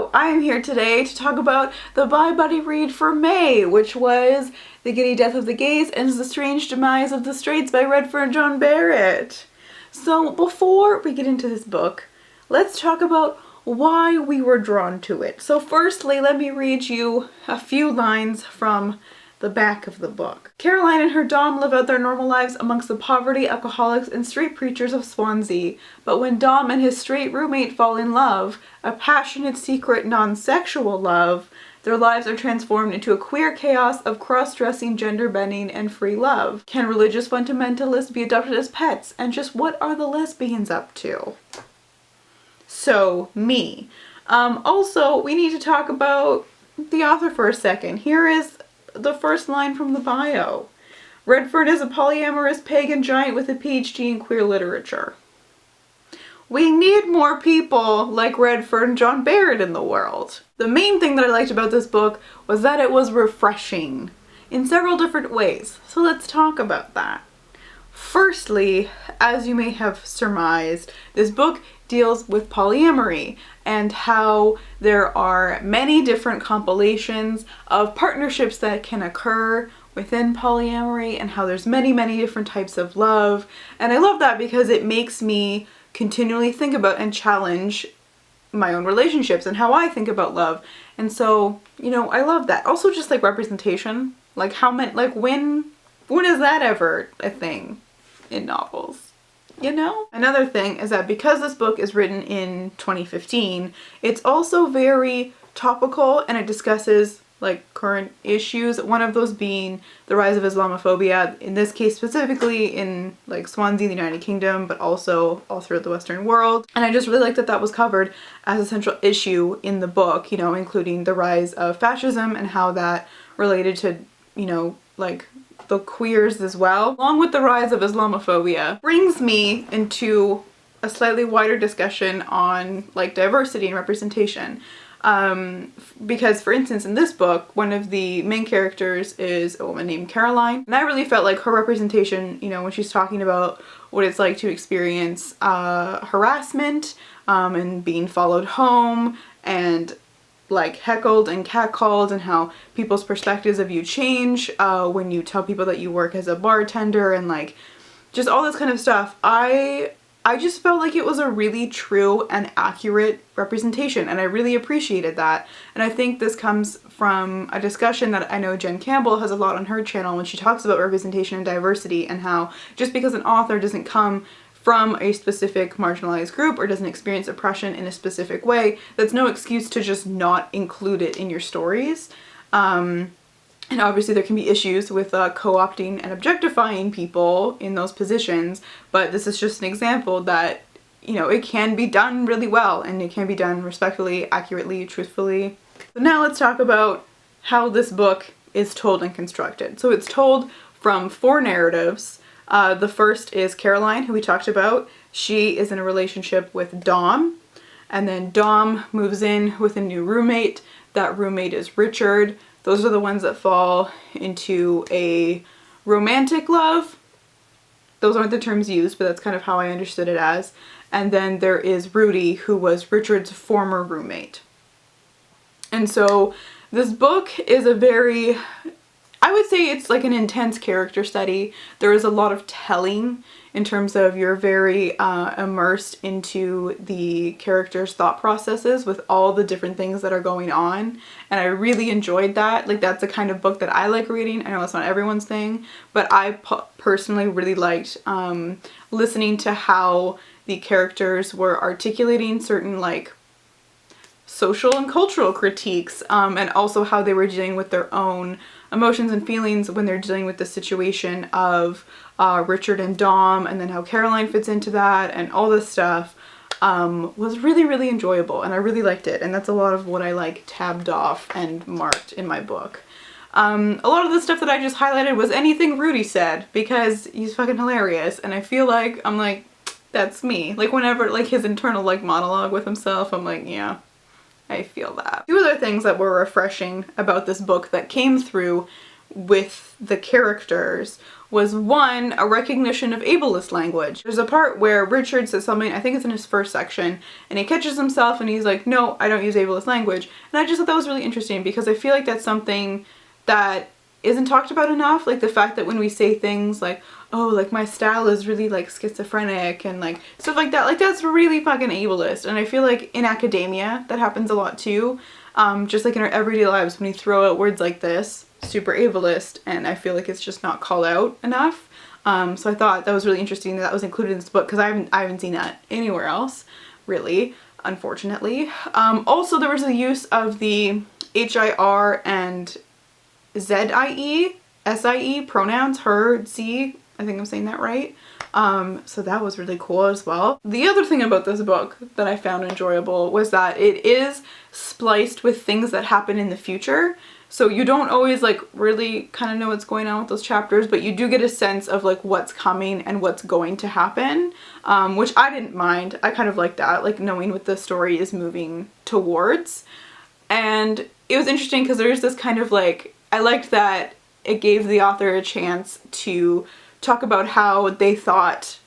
So I am here today to talk about the Bye Buddy read for May, which was The Giddy Death of the Gays and the Strange Demise of the Straights by Redfern John Barrett. So before we get into this book, let's talk about why we were drawn to it. So firstly, let me read you a few lines from the back of the book. Caroline and her Dom live out their normal lives amongst the poverty, alcoholics, and street preachers of Swansea. But when Dom and his straight roommate fall in love, a passionate, secret, non-sexual love, their lives are transformed into a queer chaos of cross-dressing, gender-bending, and free love. Can religious fundamentalists be adopted as pets? And just what are the lesbians up to? So, me. Also, we need to talk about the author for a second. Here is the first line from the bio. Redfern is a polyamorous pagan giant with a PhD in queer literature. We need more people like Redfern John Barrett in the world. The main thing that I liked about this book was that it was refreshing in several different ways. So let's talk about that. Firstly, as you may have surmised, this book deals with polyamory and how there are many different compilations of partnerships that can occur within polyamory and how there's many different types of love. And I love that because it makes me continually think about and challenge my own relationships and how I think about love. And so, you know, I love that. Also just like representation, like how many, like when is that ever a thing in novels? You know? Another thing is that because this book is written in 2015, it's also very topical and it discusses like current issues. One of those being the rise of Islamophobia, in this case specifically in like Swansea, the United Kingdom, but also all throughout the Western world. And I just really like that that was covered as a central issue in the book, you know, including the rise of fascism and how that related to, you know, like the queers as well, along with the rise of Islamophobia, brings me into a slightly wider discussion on like diversity and representation. Because for instance, in this book, one of the main characters is a woman named Caroline, and I really felt like her representation, you know, when she's talking about what it's like to experience harassment and being followed home and like heckled and catcalled, and how people's perspectives of you change when you tell people that you work as a bartender, and like just all this kind of stuff. I just felt like it was a really true and accurate representation, and I really appreciated that. And I think this comes from a discussion that I know Jen Campbell has a lot on her channel when she talks about representation and diversity, and how just because an author doesn't come from a specific marginalized group or doesn't experience oppression in a specific way, that's no excuse to just not include it in your stories. And obviously there can be issues with co-opting and objectifying people in those positions, but this is just an example that, you know, it can be done really well, and it can be done respectfully, accurately, truthfully. So now let's talk about how this book is told and constructed. So it's told from 4 narratives. The first is Caroline, who we talked about. She is in a relationship with Dom, and then Dom moves in with a new roommate. That roommate is Richard. Those are the ones that fall into a romantic love. Those aren't the terms used, but that's kind of how I understood it as. And then there is Rudy, who was Richard's former roommate. And so this book is a very, I would say it's like an intense character study. There is a lot of telling in terms of you're very immersed into the characters' thought processes with all the different things that are going on. And I really enjoyed that. Like, that's the kind of book that I like reading. I know it's not everyone's thing, but I personally really liked listening to how the characters were articulating certain like social and cultural critiques, and also how they were dealing with their own emotions and feelings when they're dealing with the situation of Richard and Dom, and then how Caroline fits into that, and all this stuff was really enjoyable, and I really liked it. And that's a lot of what I like tabbed off and marked in my book. A lot of the stuff that I just highlighted was anything Rudy said, because he's fucking hilarious, and I feel like I'm like, that's me. Like whenever like his internal like monologue with himself, I'm like, yeah, I feel that. 2 other things that were refreshing about this book that came through with the characters was one, a recognition of ableist language. There's a part where Richard says something, I think it's in his first section, and he catches himself and he's like, no, I don't use ableist language. And I just thought that was really interesting because I feel like that's something that isn't talked about enough. Like the fact that when we say things like, oh, like my style is really like schizophrenic and like stuff like that, like that's really fucking ableist. And I feel like in academia that happens a lot too. Just like in our everyday lives when we throw out words like this, super ableist, and I feel like it's just not called out enough. So I thought that was really interesting that was included in this book because I haven't seen that anywhere else, really, unfortunately. Also, there was the use of the HIR and ZIE, SIE pronouns, her, sie, I think I'm saying that right. So that was really cool as well. The other thing about this book that I found enjoyable was that it is spliced with things that happen in the future. So you don't always like really kind of know what's going on with those chapters, but you do get a sense of like what's coming and what's going to happen, which I didn't mind. I kind of like that, like knowing what the story is moving towards. And it was interesting because there's this kind of like, I liked that it gave the author a chance to talk about how they thought,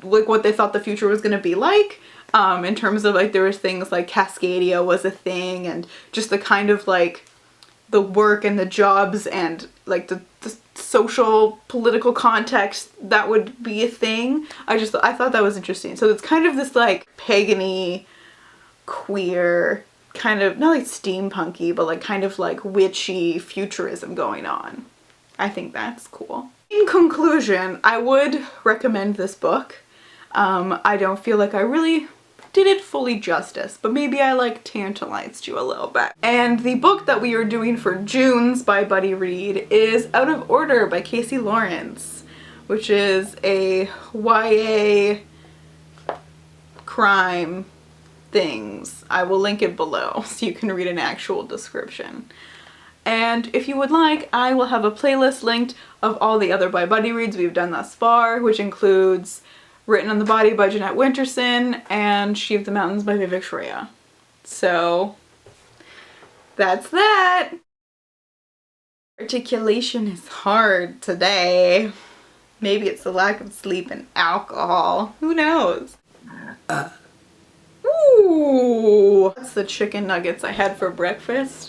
like what they thought the future was going to be like, in terms of like there was things like Cascadia was a thing and just the kind of like the work and the jobs and like the social political context that would be a thing. I thought that was interesting. So it's kind of this like pagan-y, queer, kind of not like steampunky, but like kind of like witchy futurism going on. I think that's cool. In conclusion, I would recommend this book. I don't feel like I really did it fully justice, but maybe I like tantalized you a little bit. And the book that we are doing for June's by Buddy Read is Out of Order by Casey Lawrence, which is a YA crime things. I will link it below so you can read an actual description. And if you would like, I will have a playlist linked of all the other by Buddy reads we've done thus far, which includes Written on the Body by Jeanette Winterson and She of the Mountains by Vivek Shraya. So that's that. Articulation is hard today. Maybe it's the lack of sleep and alcohol. Who knows? Ooh, that's the chicken nuggets I had for breakfast.